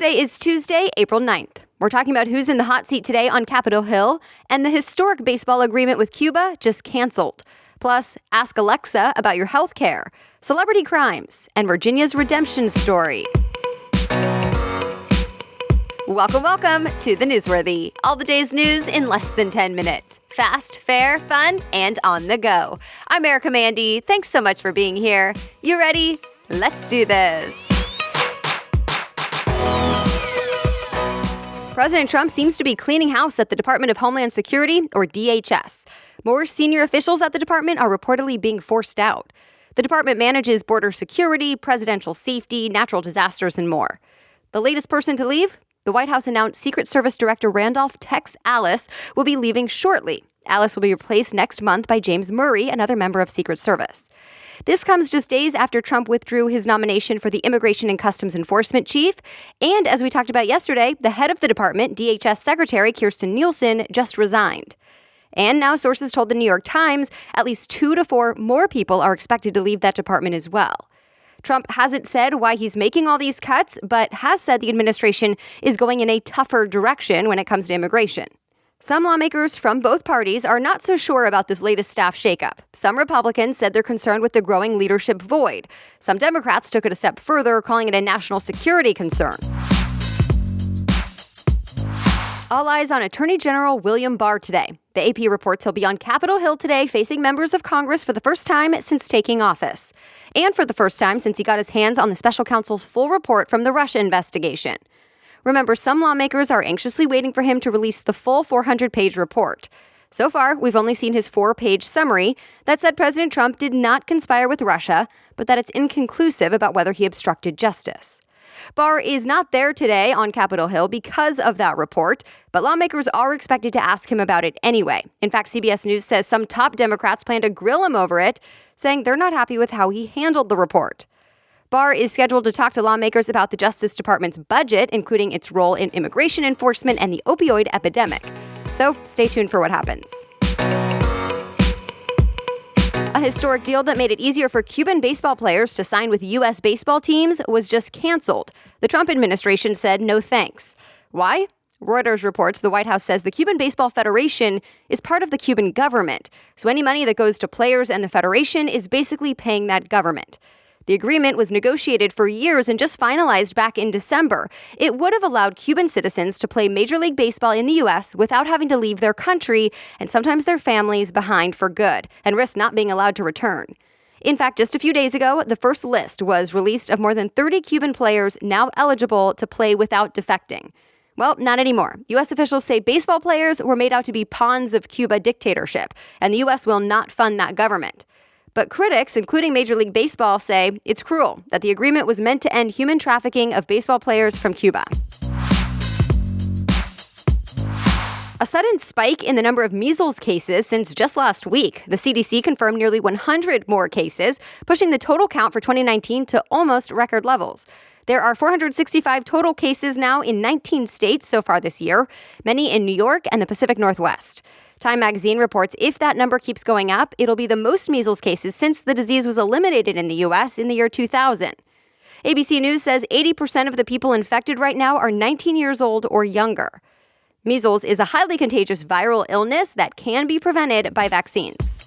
Today is Tuesday, April 9th. We're talking about who's in the hot seat today on Capitol Hill, and the historic baseball agreement with Cuba just canceled. Plus, ask Alexa about your health care, celebrity crimes, and Virginia's redemption story. Welcome to The Newsworthy. All the day's news in less than 10 minutes. Fast, fair, fun, and on the go. I'm Erica Mandy. Thanks so much for being here. You ready? Let's do this. President Trump seems to be cleaning house at the Department of Homeland Security, or DHS. More senior officials at the department are reportedly being forced out. The department manages border security, presidential safety, natural disasters, and more. The latest person to leave? The White House announced Secret Service Director Randolph Tex Alice will be leaving shortly. Alice will be replaced next month by James Murray, another member of Secret Service. This comes just days after Trump withdrew his nomination for the Immigration and Customs Enforcement chief. And as we talked about yesterday, the head of the department, DHS Secretary Kirstjen Nielsen, just resigned. And now sources told the New York Times at least 2 to 4 more people are expected to leave that department as well. Trump hasn't said why he's making all these cuts, but has said the administration is going in a tougher direction when it comes to immigration. Some lawmakers from both parties are not so sure about this latest staff shakeup. Some Republicans said they're concerned with the growing leadership void. Some Democrats took it a step further, calling it a national security concern. All eyes on Attorney General William Barr today. The AP reports he'll be on Capitol Hill today facing members of Congress for the first time since taking office. And for the first time since he got his hands on the special counsel's full report from the Russia investigation. Remember, some lawmakers are anxiously waiting for him to release the full 400-page report. So far, we've only seen his 4-page summary that said President Trump did not conspire with Russia, but that it's inconclusive about whether he obstructed justice. Barr is not there today on Capitol Hill because of that report, but lawmakers are expected to ask him about it anyway. In fact, CBS News says some top Democrats plan to grill him over it, saying they're not happy with how he handled the report. Barr is scheduled to talk to lawmakers about the Justice Department's budget, including its role in immigration enforcement and the opioid epidemic. So stay tuned for what happens. A historic deal that made it easier for Cuban baseball players to sign with U.S. baseball teams was just canceled. The Trump administration said no thanks. Why? Reuters reports the White House says the Cuban Baseball Federation is part of the Cuban government, so any money that goes to players and the federation is basically paying that government. The agreement was negotiated for years and just finalized back in December. It would have allowed Cuban citizens to play Major League Baseball in the U.S. without having to leave their country and sometimes their families behind for good and risk not being allowed to return. In fact, just a few days ago, the first list was released of more than 30 Cuban players now eligible to play without defecting. Well, not anymore. U.S. officials say baseball players were made out to be pawns of Cuba dictatorship, and the U.S. will not fund that government. But critics, including Major League Baseball, say it's cruel that the agreement was meant to end human trafficking of baseball players from Cuba. A sudden spike in the number of measles cases since just last week. The CDC confirmed nearly 100 more cases, pushing the total count for 2019 to almost record levels. There are 465 total cases now in 19 states so far this year, many in New York and the Pacific Northwest. Time magazine reports if that number keeps going up, it'll be the most measles cases since the disease was eliminated in the U.S. in the year 2000. ABC News says 80% of the people infected right now are 19 years old or younger. Measles is a highly contagious viral illness that can be prevented by vaccines.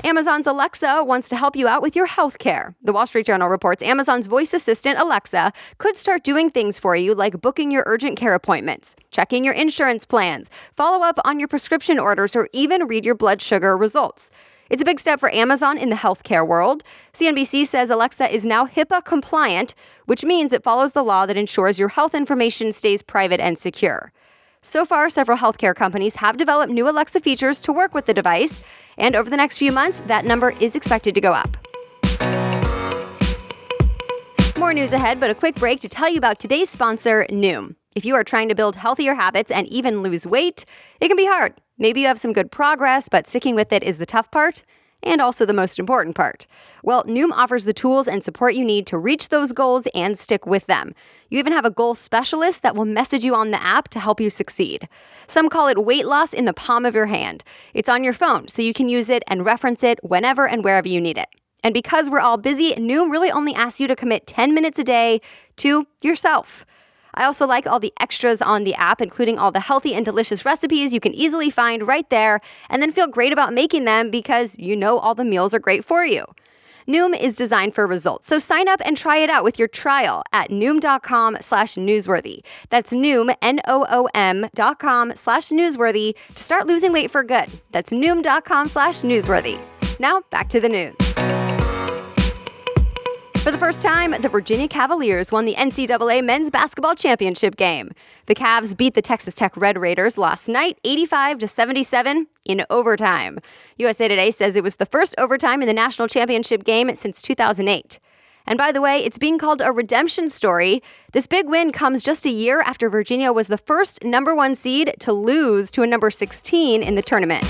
Amazon's Alexa wants to help you out with your health care. The Wall Street Journal reports Amazon's voice assistant, Alexa, could start doing things for you like booking your urgent care appointments, checking your insurance plans, follow up on your prescription orders, or even read your blood sugar results. It's a big step for Amazon in the healthcare world. CNBC says Alexa is now HIPAA compliant, which means it follows the law that ensures your health information stays private and secure. So far, several healthcare companies have developed new Alexa features to work with the device, and over the next few months, that number is expected to go up. More news ahead, but a quick break to tell you about today's sponsor, Noom. If you are trying to build healthier habits and even lose weight, it can be hard. Maybe you have some good progress, but sticking with it is the tough part. And also the most important part. Well, Noom offers the tools and support you need to reach those goals and stick with them. You even have a goal specialist that will message you on the app to help you succeed. Some call it weight loss in the palm of your hand. It's on your phone, so you can use it and reference it whenever and wherever you need it. And because we're all busy, Noom really only asks you to commit 10 minutes a day to yourself. I also like all the extras on the app, including all the healthy and delicious recipes you can easily find right there, and then feel great about making them because you know all the meals are great for you. Noom is designed for results, so sign up and try it out with your trial at Noom.com/newsworthy. That's Noom, Noom.com/newsworthy to start losing weight for good. That's Noom.com/newsworthy. Now, back to the news. For the first time, the Virginia Cavaliers won the NCAA men's basketball championship game. The Cavs beat the Texas Tech Red Raiders last night, 85-77 in overtime. USA Today says it was the first overtime in the national championship game since 2008. And by the way, it's being called a redemption story. This big win comes just a year after Virginia was the first number 1 seed to lose to a number 16 in the tournament.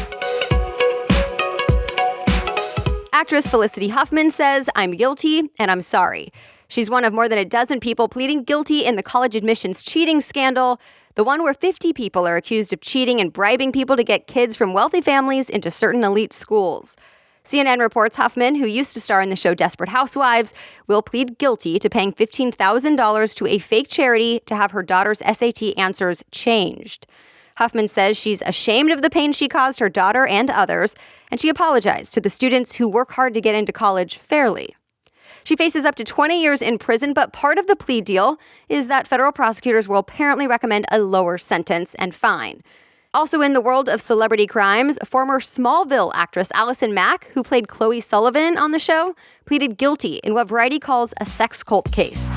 Actress Felicity Huffman says, "I'm guilty and I'm sorry." She's one of more than a dozen people pleading guilty in the college admissions cheating scandal, the one where 50 people are accused of cheating and bribing people to get kids from wealthy families into certain elite schools. CNN reports Huffman, who used to star in the show Desperate Housewives, will plead guilty to paying $15,000 to a fake charity to have her daughter's SAT answers changed. Huffman says she's ashamed of the pain she caused her daughter and others, and she apologized to the students who work hard to get into college fairly. She faces up to 20 years in prison, but part of the plea deal is that federal prosecutors will apparently recommend a lower sentence and fine. Also in the world of celebrity crimes, former Smallville actress Allison Mack, who played Chloe Sullivan on the show, pleaded guilty in what Variety calls a sex cult case.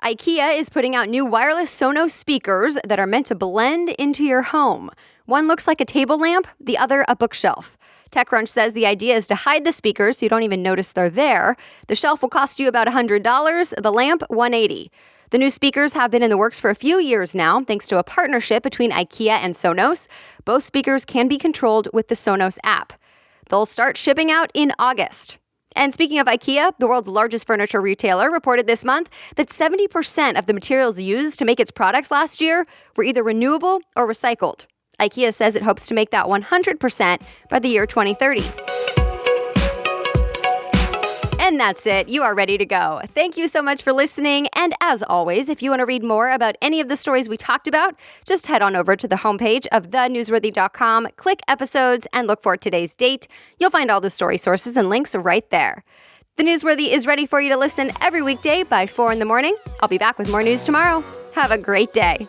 Ikea is putting out new wireless Sonos speakers that are meant to blend into your home. One looks like a table lamp, the other a bookshelf. TechCrunch says the idea is to hide the speakers so you don't even notice they're there. The shelf will cost you about $100, the lamp $180. The new speakers have been in the works for a few years now, thanks to a partnership between Ikea and Sonos. Both speakers can be controlled with the Sonos app. They'll start shipping out in August. And speaking of Ikea, the world's largest furniture retailer reported this month that 70% of the materials used to make its products last year were either renewable or recycled. Ikea says it hopes to make that 100% by the year 2030. And that's it. You are ready to go. Thank you so much for listening. And as always, if you want to read more about any of the stories we talked about, just head on over to the homepage of thenewsworthy.com, click episodes, and look for today's date. You'll find all the story sources and links right there. The Newsworthy is ready for you to listen every weekday by 4 in the morning. I'll be back with more news tomorrow. Have a great day.